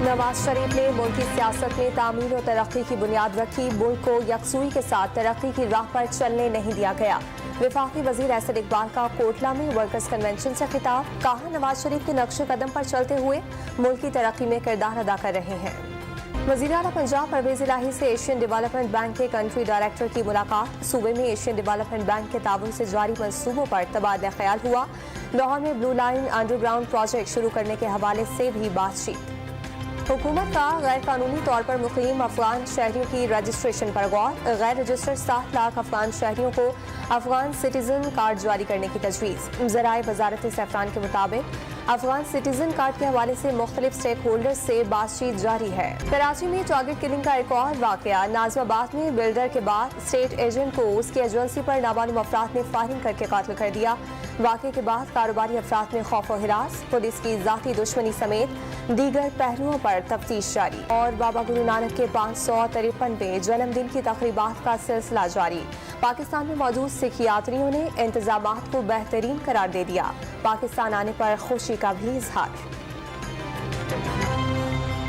नवाज शरीफ ने मुल्क की सियासत में तामीर और तरक्की की बुनियाद रखी। मुल्क को यकसुई के साथ तरक्की की राह पर चलने नहीं दिया गया। वफाकी वजीर एहसन इकबाल का कोटला में वर्कर्स कन्वेंशन से खिताब। कहा, नवाज शरीफ के नक्शे कदम पर चलते हुए मुल्क की तरक्की में किरदार अदा कर रहे हैं। वज़ीर आला पंजाब परवेज इलाही से एशियन डेवलपमेंट बैंक के कंट्री डायरेक्टर की मुलाकात। सूबे में एशियन डेवलपमेंट बैंक के ताउन से जारी मंसूबों पर तबादला ख्याल हुआ। लाहौर में ब्लू लाइन अंडरग्राउंड प्रोजेक्ट शुरू करने के हवाले से भी बातचीत। हुकूमत का गैर कानूनी तौर पर मुकीम अफगान शहरियों की रजिस्ट्रेशन पर गौर। गैर रजिस्टर्ड 7 लाख अफगान शहरियों को अफगान सिटीजन कार्ड जारी करने की तजवीज़। ज़राए वजारत सैफरान के मुताबिक अफगान सिटीजन कार्ड के हवाले से मुख्तलिफ स्टेक होल्डर से बातचीत जारी है। कराची में टारगेट किलिंग का एक और वाकया। नाज़िमाबाद में बिल्डर के बाद स्टेट एजेंट को उसकी एजेंसी पर नामालूम अफराद ने फायरिंग करके कातिल कर दिया। वाक़े के बाद कारोबारी अफराद में खौफ और हिरास। पुलिस की ज़ाती दुश्मनी समेत दीगर पहलुओं पर तफ्तीश जारी। और बाबा गुरु नानक के 553वें जन्मदिन की तक़रीबात का सिलसिला जारी। पाकिस्तान में मौजूद सिख यात्रियों ने इंतज़ामात को बेहतरीन करार दे दिया। पाकिस्तान आने पर खुशी का भी इजहार।